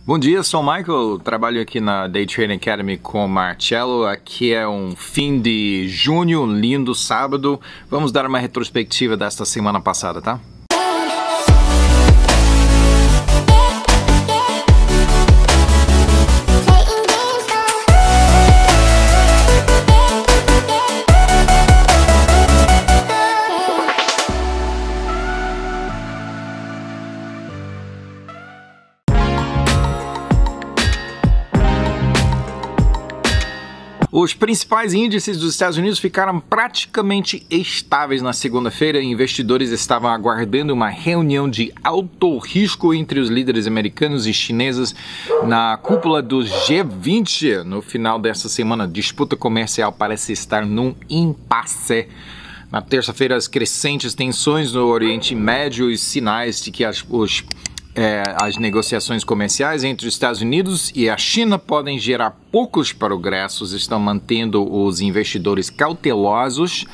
Bom dia, sou o Michael, trabalho aqui na Day Trading Academy com o Marcello. Aqui é um fim de junho, um lindo sábado. Vamos dar uma retrospectiva desta semana passada, tá? Os principais índices dos Estados Unidos ficaram praticamente estáveis na segunda-feira. Investidores estavam aguardando uma reunião de alto risco entre os líderes americanos e chineses na cúpula do G20. No final dessa semana, a disputa comercial parece estar num impasse. Na terça-feira, as crescentes tensões no Oriente Médio e sinais de que as negociações comerciais entre os Estados Unidos e a China podem gerar poucos progressos, estão mantendo os investidores cautelosos.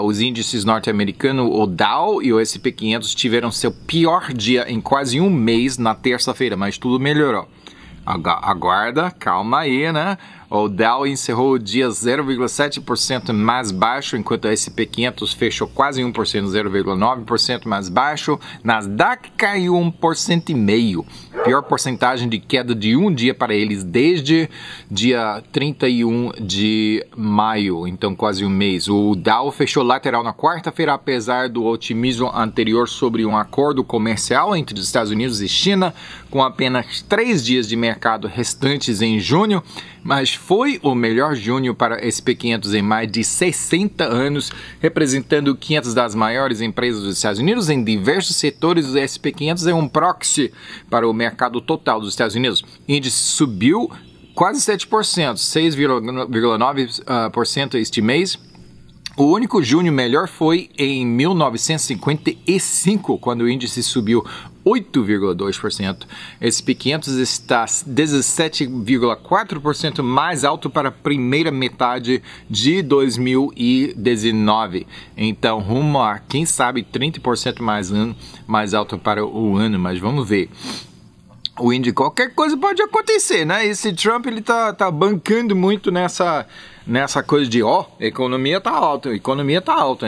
Os índices norte-americanos, o Dow e o S&P 500 tiveram seu pior dia em quase um mês na terça-feira, mas tudo melhorou. Aguarda, calma aí, né? O Dow encerrou o dia 0,7% mais baixo, enquanto o S&P 500 fechou quase 1%, 0,9% mais baixo. Nasdaq caiu 1,5%. Pior porcentagem de queda de um dia para eles desde dia 31 de maio, então quase um mês. O Dow fechou lateral na quarta-feira, apesar do otimismo anterior sobre um acordo comercial entre os Estados Unidos e China, com apenas 3 dias de mercado restantes em junho, mas foi o melhor junho para o S&P 500 em mais de 60 anos, representando 500 das maiores empresas dos Estados Unidos em diversos setores. O S&P 500 é um proxy para o mercado total dos Estados Unidos. O índice subiu quase 7%, 6,9% este mês. O único junho melhor foi em 1955, quando o índice subiu 8,2%. S&P 500 está 17,4% mais alto para a primeira metade de 2019. Então, rumo a, quem sabe, 30% mais alto para o ano, mas vamos ver. O índice, qualquer coisa pode acontecer, né? Esse Trump, ele tá bancando muito nessa coisa de, economia tá alta,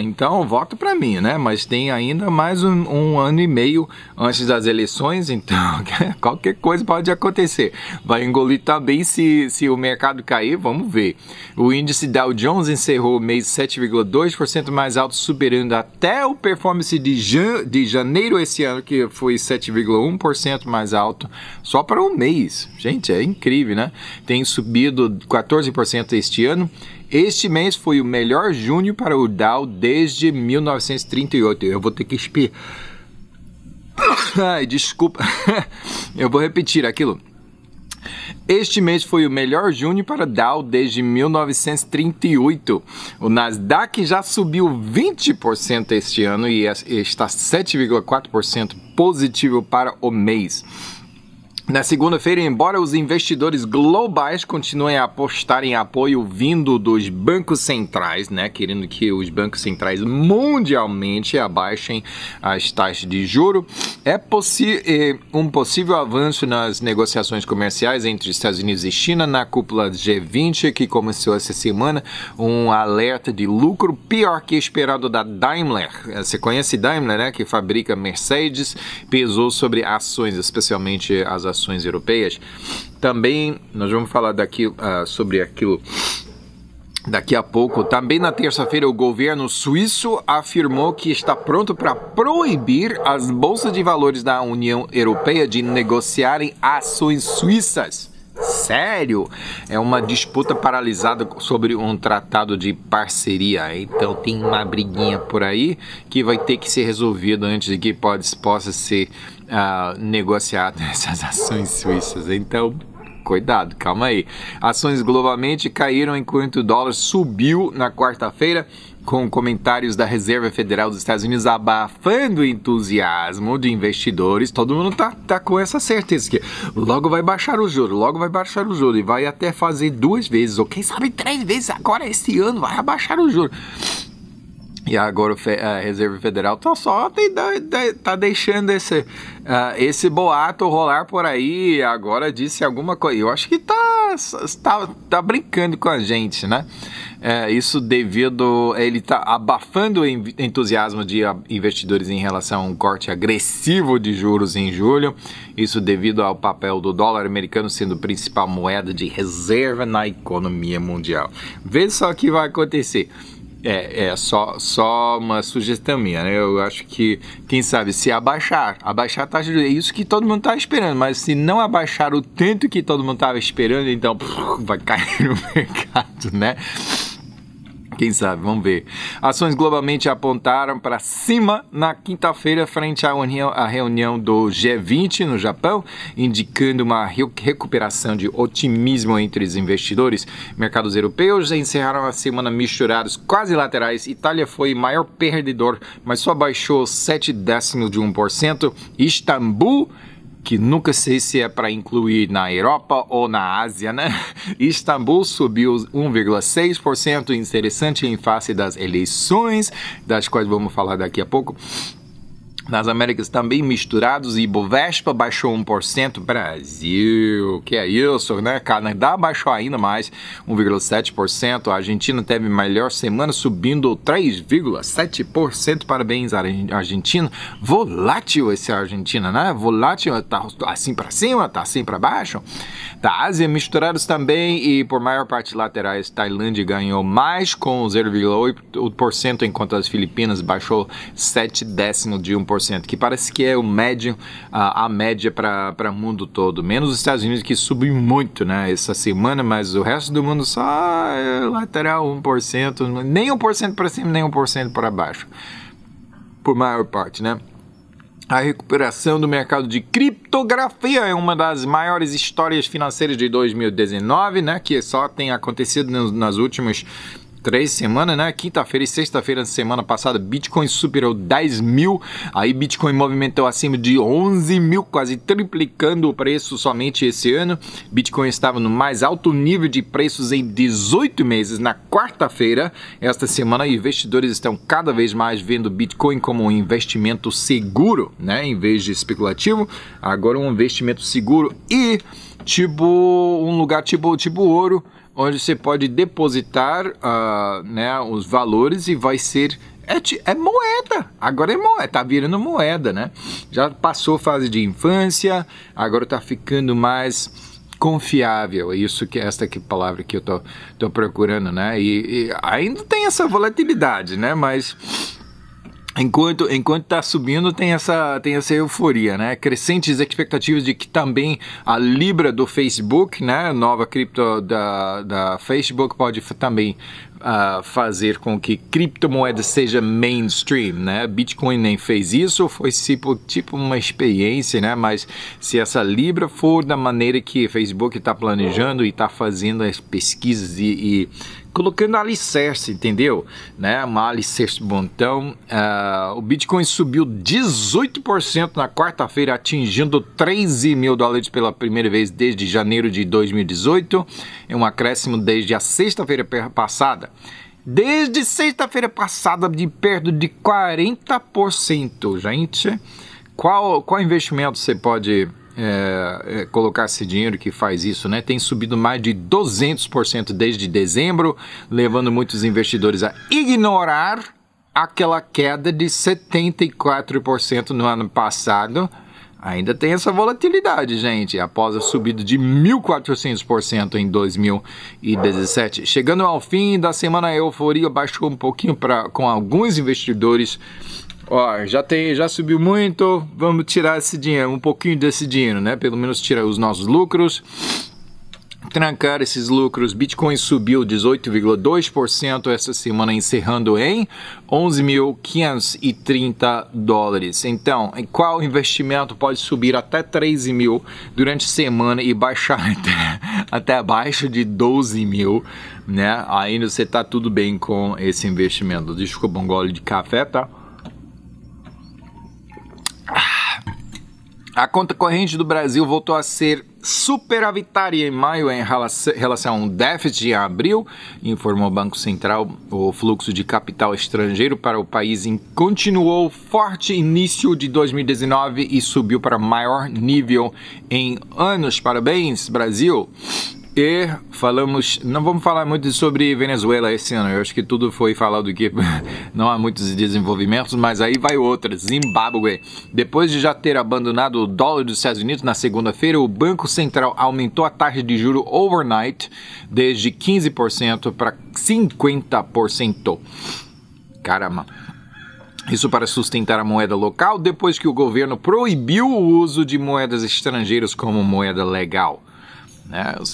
então vota para mim, né? Mas tem ainda mais um ano e meio antes das eleições, então qualquer coisa pode acontecer. Vai engolir também se o mercado cair, vamos ver. O índice Dow Jones encerrou o mês 7,2% mais alto, superando até o performance de janeiro esse ano, que foi 7,1% mais alto, só para um mês. Gente, é incrível, né? Tem subido 14% este ano. Este mês foi o melhor junho para o Dow desde 1938. Eu vou ter que espirrar. Ai, desculpa. Eu vou repetir aquilo. Este mês foi o melhor junho para o Dow desde 1938. O Nasdaq já subiu 20% este ano e está 7,4% positivo para o mês. Na segunda-feira, embora os investidores globais continuem a apostar em apoio vindo dos bancos centrais, né, querendo que os bancos centrais mundialmente abaixem as taxas de juros, um possível avanço nas negociações comerciais entre Estados Unidos e China na cúpula G20, que começou essa semana, um alerta de lucro pior que esperado da Daimler. Você conhece Daimler, né, que fabrica Mercedes, pesou sobre ações, especialmente as ações europeias. Também nós vamos falar sobre aquilo daqui a pouco. Também na terça-feira, o governo suíço afirmou que está pronto para proibir as bolsas de valores da União Europeia de negociarem ações suíças. Sério? É uma disputa paralisada sobre um tratado de parceria. Então tem uma briguinha por aí que vai ter que ser resolvida antes de que possa ser negociado essas ações suíças. Então, cuidado, calma aí. Ações globalmente caíram enquanto o dólar subiu na quarta-feira, com comentários da Reserva Federal dos Estados Unidos abafando o entusiasmo de investidores. Todo mundo tá com essa certeza que logo vai baixar o juro, e vai até fazer 2 vezes, ou quem sabe 3 vezes agora esse ano vai abaixar o juro. E agora a Reserva Federal tá deixando esse boato rolar por aí. Agora disse alguma coisa. Eu acho que tá brincando com a gente, né? Isso devido... Ele tá abafando o entusiasmo de investidores em relação a um corte agressivo de juros em julho. Isso devido ao papel do dólar americano sendo a principal moeda de reserva na economia mundial. Vê só o que vai acontecer. Só uma sugestão minha, né? Eu acho que, quem sabe, se abaixar a taxa de juros, é isso que todo mundo está esperando, mas se não abaixar o tanto que todo mundo estava esperando, então vai cair no mercado, né? Quem sabe, vamos ver. Ações globalmente apontaram para cima na quinta-feira frente à reunião do G20 no Japão, indicando uma recuperação de otimismo entre os investidores. Mercados europeus encerraram a semana misturados, quase laterais. Itália foi o maior perdedor, mas só baixou 0,7%. Istambul, que nunca sei se é para incluir na Europa ou na Ásia, né? Istambul subiu 1,6%, interessante em face das eleições, das quais vamos falar daqui a pouco. Nas Américas também misturados, Ibovespa baixou 1%, Brasil, que é isso, né? Canadá baixou ainda mais, 1,7%, a Argentina teve melhor semana, subindo 3,7%, parabéns Argentina, volátil esse Argentina, né? Volátil, tá assim para cima, tá assim para baixo. Da Ásia, misturados também e por maior parte laterais, Tailândia ganhou mais com 0,8%, enquanto as Filipinas baixou 0,7%, que parece que é o médio, a média para o mundo todo, menos os Estados Unidos, que subiu muito, né, essa semana, mas o resto do mundo só lateral 1%, nem 1% para cima, nem 1% para baixo, por maior parte, né? A recuperação do mercado de criptografia é uma das maiores histórias financeiras de 2019, né, que só tem acontecido nas últimas 3 semanas, né? Quinta-feira e sexta-feira da semana passada, Bitcoin superou 10 mil, aí Bitcoin movimentou acima de 11 mil, quase triplicando o preço somente esse ano. Bitcoin estava no mais alto nível de preços em 18 meses. Na quarta-feira, esta semana, investidores estão cada vez mais vendo Bitcoin como um investimento seguro, né? Em vez de especulativo, agora um investimento seguro e um lugar tipo ouro, onde você pode depositar né, os valores e vai ser... É moeda, agora é moeda, tá virando moeda, né? Já passou a fase de infância, agora tá ficando mais confiável, esta palavra que eu tô procurando, né? E ainda tem essa volatilidade, né? Mas... Enquanto está subindo, tem essa euforia, né? Crescentes expectativas de que também a Libra do Facebook, né? Nova cripto da Facebook pode também fazer com que criptomoeda seja mainstream, né? Bitcoin nem fez isso, foi tipo uma experiência, né? Mas se essa Libra for da maneira que o Facebook está planejando e está fazendo as pesquisas e colocando alicerce, entendeu? Né? Uma alicerce bom. Então, o Bitcoin subiu 18% na quarta-feira, atingindo 13 mil dólares pela primeira vez desde janeiro de 2018. É um acréscimo desde a sexta-feira passada. Desde sexta-feira passada, de perto de 40%. Gente, qual investimento você pode... colocar esse dinheiro que faz isso, né? Tem subido mais de 200% desde dezembro, levando muitos investidores a ignorar aquela queda de 74% no ano passado. Ainda tem essa volatilidade, gente, após a subida de 1.400% em 2017. Chegando ao fim da semana, a euforia baixou um pouquinho com alguns investidores. Já subiu muito, vamos tirar esse dinheiro, um pouquinho desse dinheiro, né? Pelo menos tirar os nossos lucros, trancar esses lucros. Bitcoin subiu 18,2% essa semana, encerrando em 11.530 dólares. Então, qual investimento pode subir até 13 mil durante a semana e baixar até abaixo de 12 mil, né? Ainda você tá tudo bem com esse investimento. Desculpa, um gole de café, tá? A conta corrente do Brasil voltou a ser superavitária em maio em relação a um déficit em abril, informou o Banco Central. O fluxo de capital estrangeiro para o país continuou forte início de 2019 e subiu para maior nível em anos. Parabéns, Brasil! E não vamos falar muito sobre Venezuela esse ano, eu acho que tudo foi falado aqui, não há muitos desenvolvimentos, mas aí vai outra, Zimbábue. Depois de já ter abandonado o dólar dos Estados Unidos na segunda-feira, o Banco Central aumentou a taxa de juro overnight desde 15% para 50%. Caramba! Isso para sustentar a moeda local, depois que o governo proibiu o uso de moedas estrangeiras como moeda legal.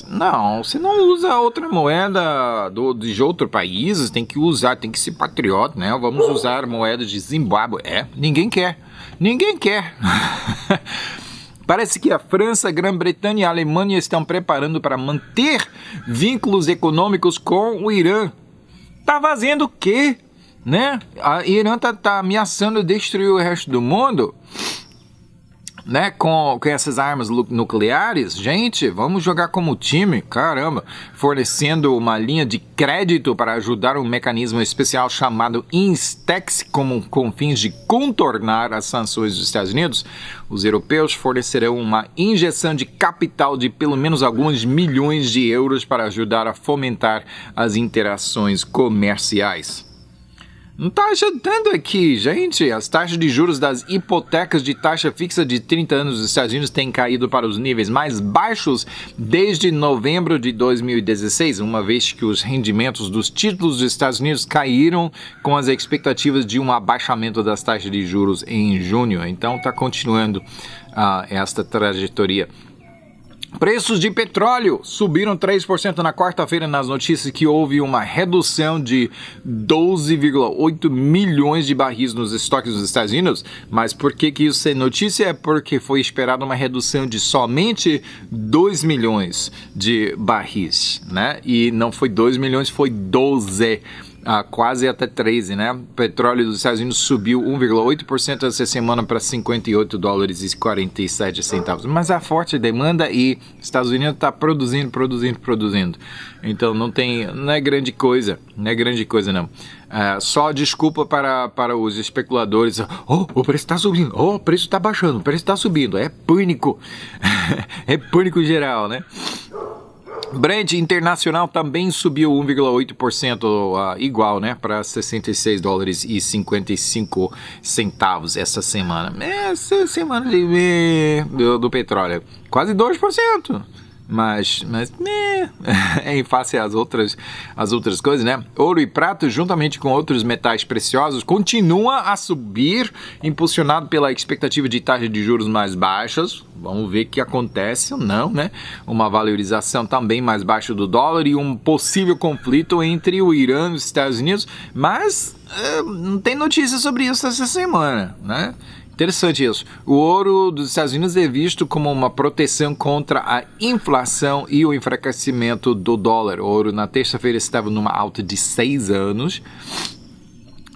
Não, você não usa outra moeda de outro país, tem que ser patriota, né? Vamos usar moeda de Zimbábue. Ninguém quer. Parece que a França, Grã-Bretanha e a Alemanha estão preparando para manter vínculos econômicos com o Irã. Tá fazendo o quê? Né? A Irã tá ameaçando destruir o resto do mundo. Né, com essas armas nucleares, gente, vamos jogar como time, caramba, fornecendo uma linha de crédito para ajudar um mecanismo especial chamado INSTEX com fins de contornar as sanções dos Estados Unidos. Os europeus fornecerão uma injeção de capital de pelo menos alguns milhões de euros para ajudar a fomentar as interações comerciais. Não está ajudando aqui, gente. As taxas de juros das hipotecas de taxa fixa de 30 anos dos Estados Unidos têm caído para os níveis mais baixos desde novembro de 2016, uma vez que os rendimentos dos títulos dos Estados Unidos caíram com as expectativas de um abaixamento das taxas de juros em junho. Então está continuando esta trajetória. Preços de petróleo subiram 3% na quarta-feira nas notícias que houve uma redução de 12,8 milhões de barris nos estoques dos Estados Unidos. Mas por que isso é notícia? É porque foi esperada uma redução de somente 2 milhões de barris, né? E não foi 2 milhões, foi 12. Quase até 13, né? O petróleo dos Estados Unidos subiu 1,8% essa semana para $58,47. Mas há forte demanda e os Estados Unidos está produzindo. Então não é grande coisa, não. Só desculpa para os especuladores. O preço está subindo, o preço está baixando, o preço está subindo. É pânico, é pânico geral, né? Brent internacional também subiu 1,8%, igual, né, para $66,55 essa semana. Essa semana do petróleo, quase 2%. Mas em face às outras coisas, né? Ouro e prata, juntamente com outros metais preciosos, continua a subir, impulsionado pela expectativa de taxas de juros mais baixas. Vamos ver o que acontece ou não, né? Uma valorização também mais baixa do dólar e um possível conflito entre o Irã e os Estados Unidos, mas não tem notícia sobre isso essa semana, né? Interessante isso. O ouro dos Estados Unidos é visto como uma proteção contra a inflação e o enfraquecimento do dólar. O ouro na terça-feira estava numa alta de 6 anos.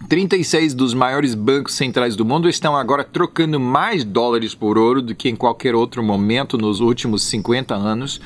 36 dos maiores bancos centrais do mundo estão agora trocando mais dólares por ouro do que em qualquer outro momento nos últimos 50 anos.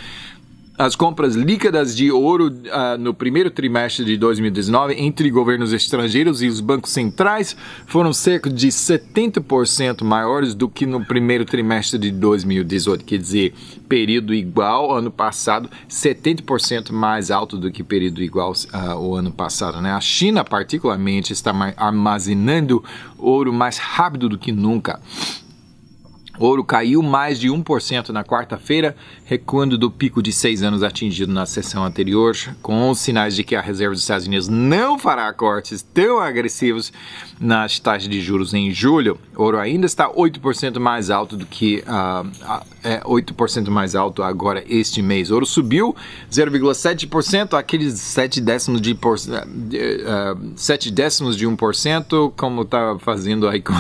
As compras líquidas de ouro no primeiro trimestre de 2019 entre governos estrangeiros e os bancos centrais foram cerca de 70% maiores do que no primeiro trimestre de 2018. Quer dizer, período igual ano passado, 70% mais alto do que período igual o ano passado, né? A China, particularmente, está armazenando ouro mais rápido do que nunca. Ouro caiu mais de 1% na quarta-feira, recuando do pico de 6 anos atingido na sessão anterior, com os sinais de que a Reserva dos Estados Unidos não fará cortes tão agressivos nas taxas de juros em julho. Ouro ainda está 8% mais alto do que 8% mais alto agora este mês. Ouro subiu 0,7%, aqueles 7 décimos de 1%, como está fazendo aí com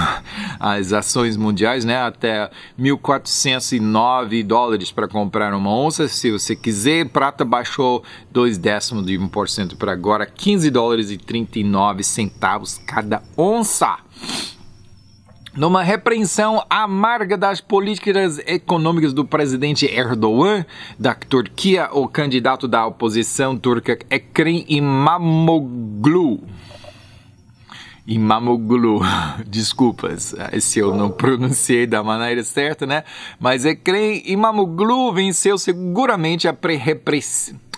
as ações mundiais, né? Até $1.409 para comprar uma onça, se você quiser. Prata baixou 0,2% para agora $15,39 cada onça. Numa repreensão amarga das políticas econômicas do presidente Erdogan da Turquia, o candidato da oposição turca Ekrem İmamoğlu. Desculpas se eu não pronunciei da maneira certa, né? Mas Ekrem İmamoğlu venceu seguramente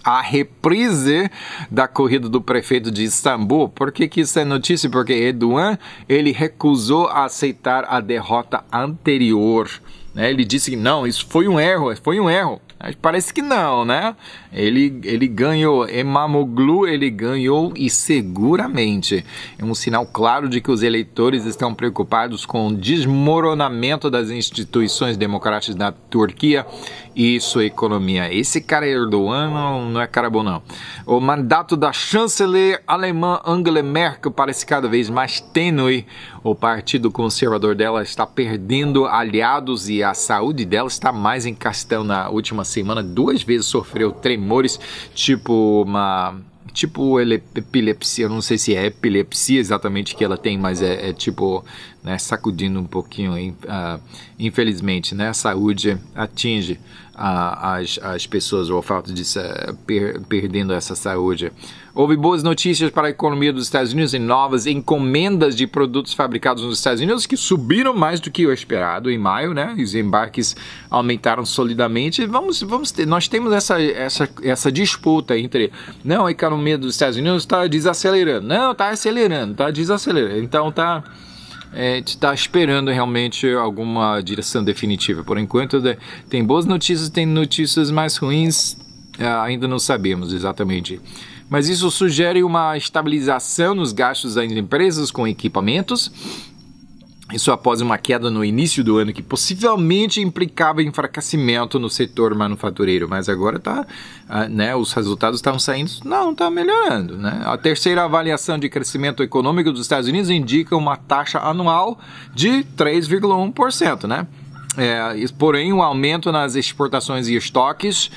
a reprise da corrida do prefeito de Istambul. Por que isso é notícia? Porque Erdogan, ele recusou aceitar a derrota anterior. Né? Ele disse que não, isso foi um erro. Mas parece que não, né? Ele ganhou, İmamoğlu, ele ganhou e seguramente. É um sinal claro de que os eleitores estão preocupados com o desmoronamento das instituições democráticas da Turquia e sua economia. Esse cara Erdogan não é cara bom, não. O mandato da chanceler alemã Angela Merkel parece cada vez mais tênue. O partido conservador dela está perdendo aliados e a saúde dela está mais em questão. Na última semana, 2 vezes sofreu tremores, tipo epilepsia. Eu não sei se é epilepsia exatamente que ela tem, mas é tipo, né, sacudindo um pouquinho, infelizmente, né, a saúde atinge as pessoas, ou o fato de perdendo essa saúde. Houve boas notícias para a economia dos Estados Unidos em novas encomendas de produtos fabricados nos Estados Unidos que subiram mais do que o esperado em maio, né? Os embarques aumentaram solidamente. Nós temos essa disputa entre, não, a economia dos Estados Unidos está desacelerando, não, está acelerando, está desacelerando. Então está esperando realmente alguma direção definitiva. Por enquanto tem boas notícias, tem notícias mais ruins, ainda não sabemos exatamente. Mas isso sugere uma estabilização nos gastos das empresas com equipamentos. Isso após uma queda no início do ano que possivelmente implicava enfraquecimento no setor manufatureiro. Mas agora né, os resultados estão saindo, não, está melhorando. Né? A terceira avaliação de crescimento econômico dos Estados Unidos indica uma taxa anual de 3,1%, né? Porém, o aumento nas exportações e estoques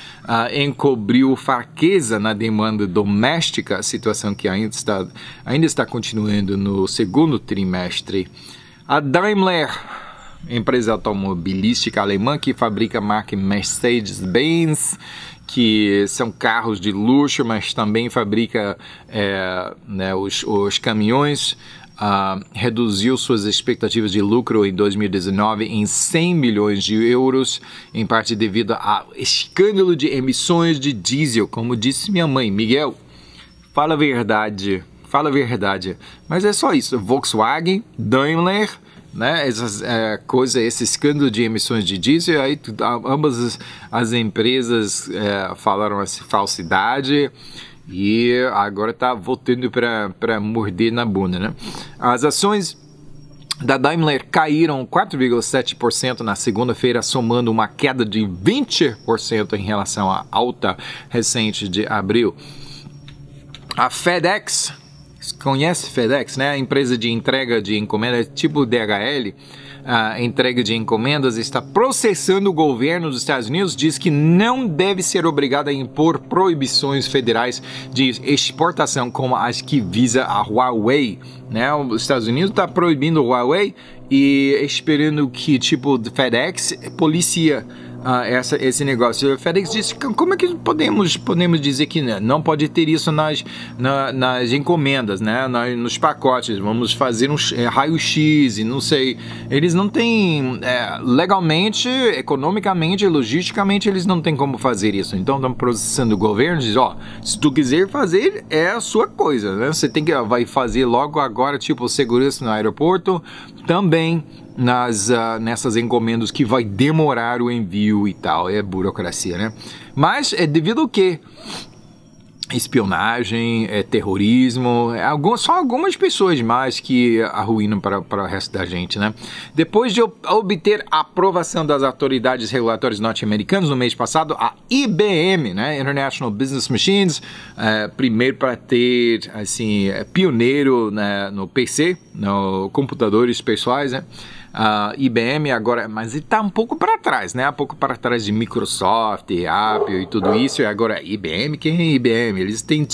encobriu fraqueza na demanda doméstica, situação que ainda está continuando no segundo trimestre. A Daimler, empresa automobilística alemã que fabrica a marca Mercedes-Benz, que são carros de luxo, mas também fabrica né, os caminhões, reduziu suas expectativas de lucro em 2019 em 100 milhões de euros, em parte devido ao escândalo de emissões de diesel. Como disse minha mãe, Miguel, fala a verdade. Mas é só isso. Volkswagen, Daimler, né, esse escândalo de emissões de diesel, aí ambas as empresas falaram essa falsidade. E agora está voltando para morder na bunda, né? As ações da Daimler caíram 4,7% na segunda-feira, somando uma queda de 20% em relação à alta recente de abril. A FedEx, conhece FedEx, né? A empresa de entrega de encomendas tipo DHL, a entrega de encomendas, está processando o governo dos Estados Unidos, diz que não deve ser obrigado a impor proibições federais de exportação como as que visa a Huawei. Né? Os Estados Unidos está proibindo o Huawei e esperando que tipo FedEx policia esse negócio. O FedEx disse, como é que podemos dizer que não pode ter isso nas encomendas, né? Nos pacotes, vamos fazer um raio-x e não sei. Eles não têm, legalmente, economicamente, logisticamente, eles não têm como fazer isso. Então, estão processando o governo, diz, se tu quiser fazer, é a sua coisa, né? Você vai fazer logo agora, tipo, segurança no aeroporto, também nessas encomendas que vai demorar o envio e tal, é burocracia, né? Mas é devido ao quê? Espionagem, terrorismo, só algumas pessoas mais que arruinam para o resto da gente, né? Depois de obter a aprovação das autoridades regulatórias norte-americanas no mês passado, a IBM, né, International Business Machines, primeiro para ter, assim, pioneiro, né, no PC, no computadores pessoais, né? IBM agora, mas ele está um pouco para trás, né? Um pouco para trás de Microsoft, Apple e tudo isso. E agora IBM, quem é IBM? Eles têm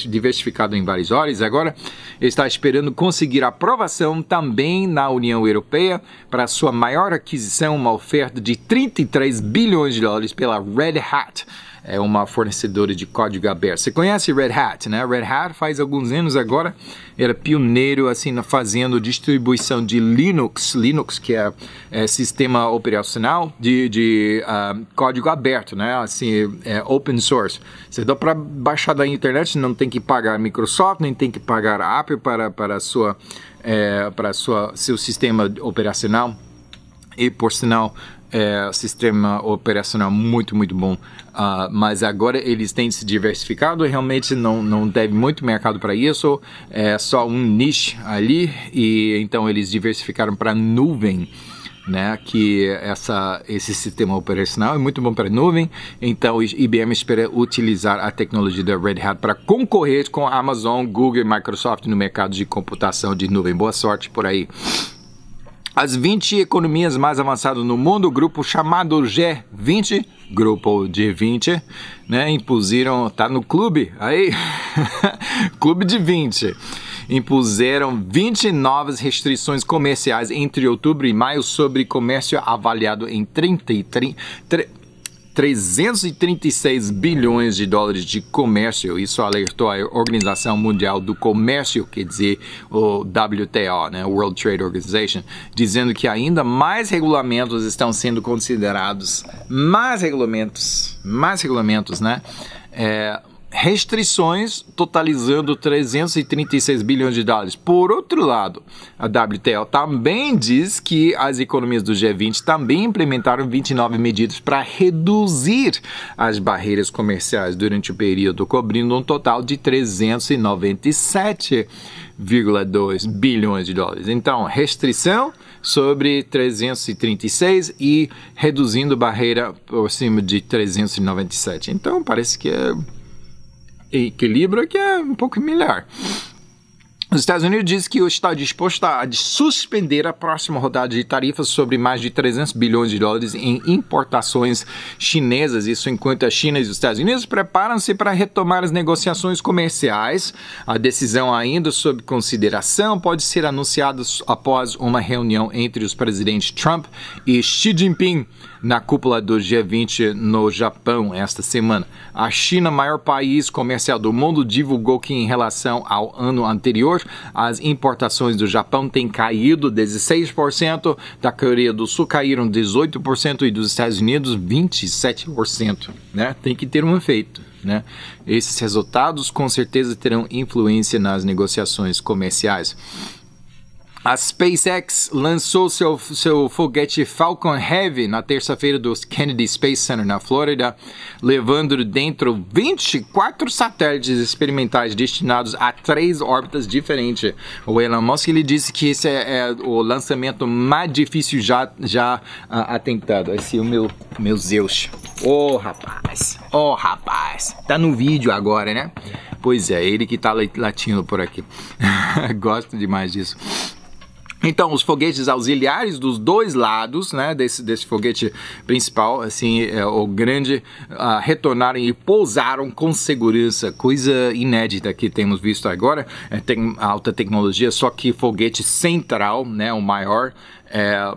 diversificado em várias áreas. Agora está esperando conseguir aprovação também na União Europeia para sua maior aquisição, uma oferta de 33 bilhões de dólares pela Red Hat. É uma fornecedora de código aberto. Você conhece Red Hat, né? Red Hat faz alguns anos agora era pioneiro assim fazendo distribuição de Linux, que é sistema operacional de código aberto, né? Assim, open source. Você dá para baixar da internet, não tem que pagar a Microsoft, nem tem que pagar a Apple para seu sistema operacional. E por sinal, sistema operacional muito bom, mas agora eles têm se diversificado e realmente não teve muito mercado para isso, é só um niche ali, e então eles diversificaram para nuvem, né, que esse sistema operacional é muito bom para nuvem, então o IBM espera utilizar a tecnologia da Red Hat para concorrer com a Amazon, Google e Microsoft no mercado de computação de nuvem. Boa sorte por aí. As 20 economias mais avançadas no mundo, o grupo chamado G20, grupo G20, né, impuseram, tá no clube, aí, clube de 20, impuseram 20 novas restrições comerciais entre outubro e maio sobre comércio avaliado em 336 bilhões de dólares de comércio. Isso alertou a Organização Mundial do Comércio, quer dizer, o WTO, né, World Trade Organization, dizendo que ainda mais regulamentos estão sendo considerados, mais regulamentos, né, restrições totalizando 336 bilhões de dólares. Por outro lado, a WTO também diz que as economias do G20 também implementaram 29 medidas para reduzir as barreiras comerciais durante o período, cobrindo um total de 397,2 bilhões de dólares. Então, restrição sobre 336 e reduzindo barreira por cima de 397. Então, parece que equilíbrio que é um pouco melhor. Os Estados Unidos diz que está disposto a suspender a próxima rodada de tarifas sobre mais de 300 bilhões de dólares em importações chinesas. Isso enquanto a China e os Estados Unidos preparam-se para retomar as negociações comerciais. A decisão ainda sob consideração pode ser anunciada após uma reunião entre os presidentes Trump e Xi Jinping na cúpula do G20 no Japão esta semana. A China, maior país comercial do mundo, divulgou que em relação ao ano anterior, as importações do Japão têm caído 16%, da Coreia do Sul caíram 18% e dos Estados Unidos 27%. Né? Tem que ter um efeito. Né? Esses resultados com certeza terão influência nas negociações comerciais. A SpaceX lançou seu foguete Falcon Heavy na terça-feira do Kennedy Space Center, na Flórida, levando dentro 24 satélites experimentais destinados a 3 órbitas diferentes. O Elon Musk ele disse que esse é o lançamento mais difícil já atentado. Esse é o meu Zeus. Oh, rapaz. Tá no vídeo agora, né? Pois é, ele que tá latindo por aqui. Gosto demais disso. Então, os foguetes auxiliares dos dois lados, né, desse foguete principal, assim, o grande, retornaram e pousaram com segurança, coisa inédita que temos visto agora, tem alta tecnologia, só que foguete central, né, o maior,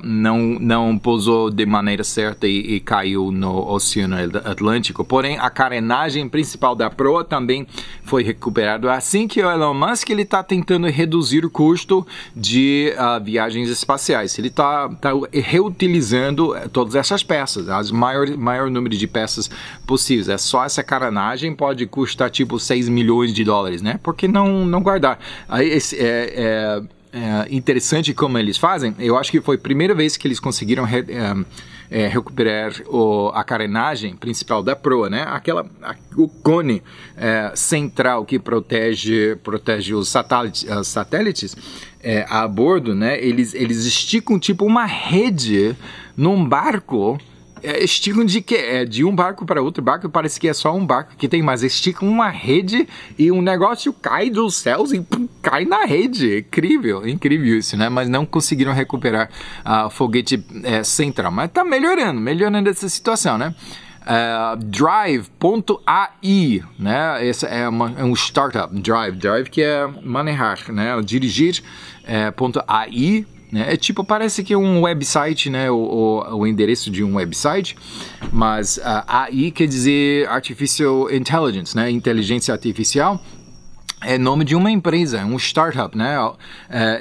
não pousou de maneira certa e caiu no Oceano Atlântico. Porém, a carenagem principal da proa também foi recuperada. Assim que o Elon Musk está tentando reduzir o custo de viagens espaciais. Ele está reutilizando todas essas peças, o maior número de peças possíveis. É só essa carenagem pode custar tipo 6 milhões de dólares, né? Por que não guardar? Aí interessante como eles fazem. Eu acho que foi a primeira vez que eles conseguiram recuperar a carenagem principal da proa, né? O cone central que protege os satélites a bordo, né? Eles esticam tipo uma rede num barco esticam de quê? De um barco para outro barco, parece que é só um barco que tem, mas esticam uma rede e um negócio cai dos céus e pum, cai na rede. Incrível, incrível isso, né? Mas não conseguiram recuperar o foguete central. Mas tá melhorando essa situação, né? Drive.ai, né? Esse é um startup, Drive que é manejar, né? Dirigir, .ai, né? É tipo, parece que é um website, né? O endereço de um website, mas AI quer dizer Artificial Intelligence, né? Inteligência artificial. É nome de uma empresa, um startup, né?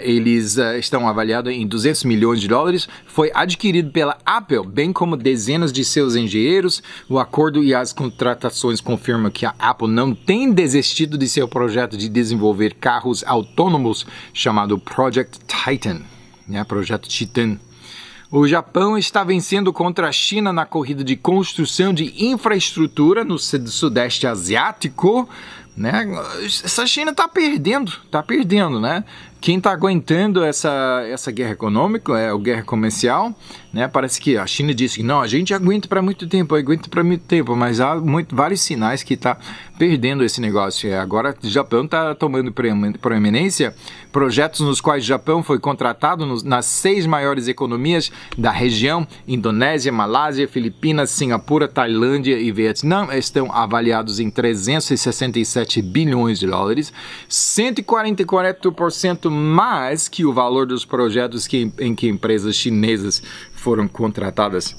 Eles estão avaliados em 200 milhões de dólares. Foi adquirido pela Apple, bem como dezenas de seus engenheiros. O acordo e as contratações confirmam que a Apple não tem desistido de seu projeto de desenvolver carros autônomos chamado Project Titan, né? Projeto Titan. O Japão está vencendo contra a China na corrida de construção de infraestrutura no sudeste asiático, né? Essa China está perdendo, né? Quem está aguentando essa guerra econômica, a guerra comercial, né? Parece que a China disse que não, a gente aguenta para muito tempo, mas há vários sinais que está perdendo esse negócio. Agora o Japão está tomando proeminência, projetos nos quais o Japão foi contratado nas 6 maiores economias da região, Indonésia, Malásia, Filipinas, Singapura, Tailândia e Vietnã, estão avaliados em 367 bilhões de dólares, 144% mais que o valor dos projetos em que empresas chinesas foram contratadas.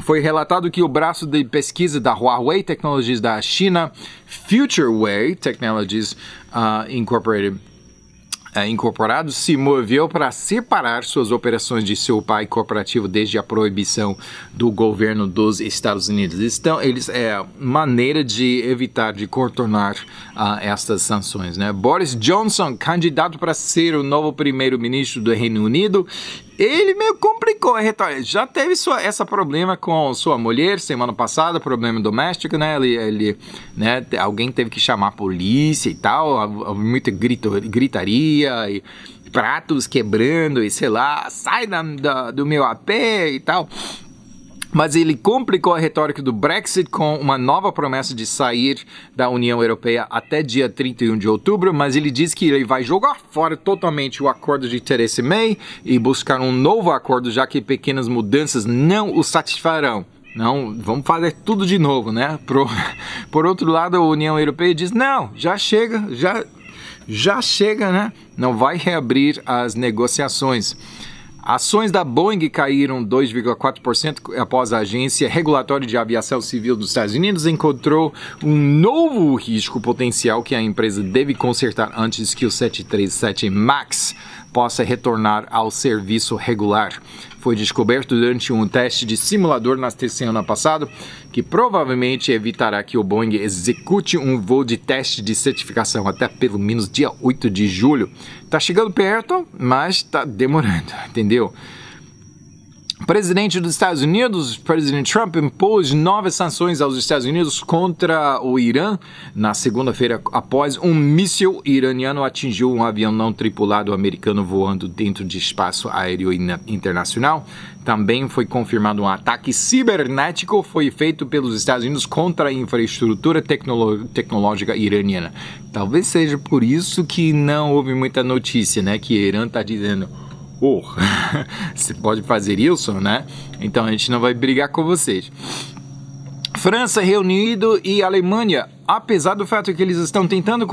Foi relatado que o braço de pesquisa da Huawei Technologies da China, FutureWay Technologies Incorporado, se moveu para separar suas operações de seu pai corporativo desde a proibição do governo dos Estados Unidos. Eles maneira de evitar, de contornar estas sanções, né? Boris Johnson, candidato para ser o novo primeiro-ministro do Reino Unido, ele meio complicou a retórica. Já teve esse problema com sua mulher semana passada, problema doméstico, né? Né? Alguém teve que chamar a polícia e tal, muita gritaria e pratos quebrando e sei lá, sai do meu AP e tal. Mas ele complicou a retórica do Brexit com uma nova promessa de sair da União Europeia até dia 31 de outubro, mas ele diz que ele vai jogar fora totalmente o acordo de Theresa May e buscar um novo acordo, já que pequenas mudanças não o satisfarão. Não, vamos fazer tudo de novo, né? Por outro lado, a União Europeia diz, não, já chega, né? Não vai reabrir as negociações. Ações da Boeing caíram 2,4% após a Agência Regulatória de Aviação Civil dos Estados Unidos encontrou um novo risco potencial que a empresa deve consertar antes que o 737 MAX possa retornar ao serviço regular. Foi descoberto durante um teste de simulador na semana passada, que provavelmente evitará que o Boeing execute um voo de teste de certificação até pelo menos dia 8 de julho. Tá chegando perto, mas tá demorando, entendeu? O presidente dos Estados Unidos, presidente Trump, impôs novas sanções aos Estados Unidos contra o Irã na segunda-feira após um míssil iraniano atingiu um avião não tripulado americano voando dentro de espaço aéreo internacional. Também foi confirmado um ataque cibernético foi feito pelos Estados Unidos contra a infraestrutura tecnológica iraniana. Talvez seja por isso que não houve muita notícia, né? Que o Irã está dizendo... você pode fazer isso, né? Então a gente não vai brigar com vocês. França, Reino Unido e Alemanha, apesar do fato que eles estão tentando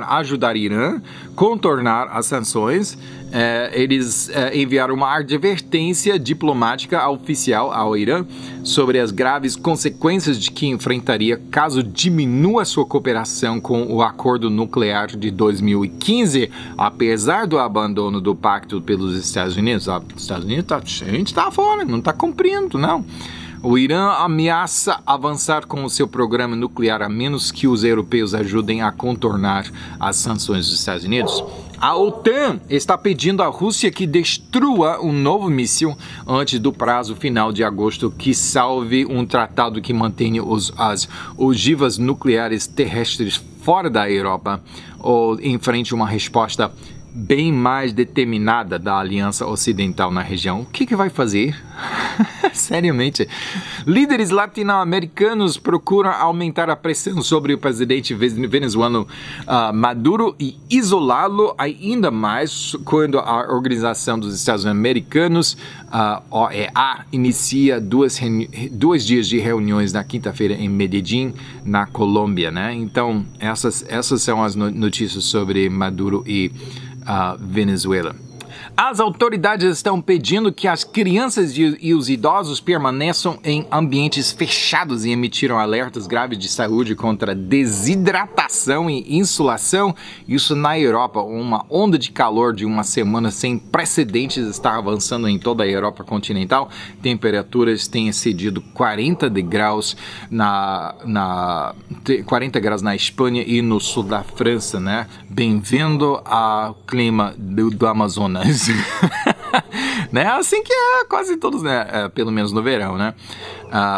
ajudar Irã, contornar as sanções, eles enviaram uma advertência diplomática oficial ao Irã sobre as graves consequências de que enfrentaria caso diminua sua cooperação com o acordo nuclear de 2015, apesar do abandono do pacto pelos Estados Unidos. Os Estados Unidos, a gente está fora, não está cumprindo, não. O Irã ameaça avançar com o seu programa nuclear a menos que os europeus ajudem a contornar as sanções dos Estados Unidos. A OTAN está pedindo à Rússia que destrua um novo míssil antes do prazo final de agosto que salve um tratado que mantenha as ogivas nucleares terrestres fora da Europa ou enfrente uma resposta bem mais determinada da Aliança Ocidental na região. O que vai fazer? Seriamente. Líderes latino-americanos procuram aumentar a pressão sobre o presidente venezuelano Maduro e isolá-lo ainda mais quando a Organização dos Estados Americanos, OEA, inicia dois dias de reuniões na quinta-feira em Medellín, na Colômbia, né? Então, essas são as notícias sobre Maduro e Venezuela. As autoridades estão pedindo que as crianças e os idosos permaneçam em ambientes fechados e emitiram alertas graves de saúde contra desidratação e insolação. Isso na Europa. Uma onda de calor de uma semana sem precedentes está avançando em toda a Europa continental. Temperaturas têm excedido 40 graus 40 graus na Espanha e no sul da França, né? Bem-vindo ao clima do Amazonas. Né? Assim que é quase todos, né? Pelo menos no verão, né?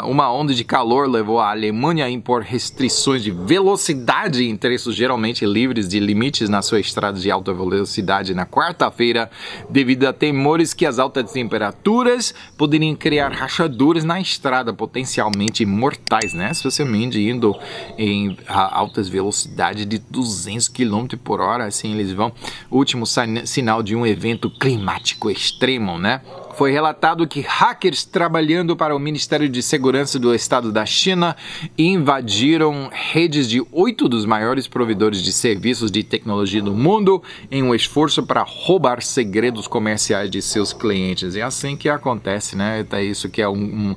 Uma onda de calor levou a Alemanha a impor restrições de velocidade em trechos geralmente livres de limites na sua estrada de alta velocidade na quarta-feira, devido a temores que as altas temperaturas poderiam criar rachaduras na estrada potencialmente mortais, né? Especialmente indo em altas velocidades de 200 km por hora, assim eles vão. Último sinal de um evento climático extremo, né? Foi relatado que hackers trabalhando para o Ministério de Segurança do Estado da China invadiram redes de 8 dos maiores provedores de serviços de tecnologia do mundo em um esforço para roubar segredos comerciais de seus clientes. É assim que acontece, né? Isso que é um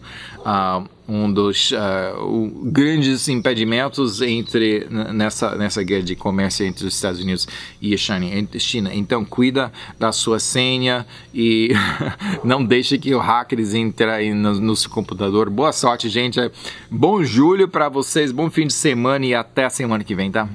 dos grandes impedimentos nessa guerra de comércio entre os Estados Unidos e a China. Então, cuida da sua senha e não deixe que os hackers entrem no seu computador. Boa sorte, gente. Bom julho para vocês, bom fim de semana e até a semana que vem, tá?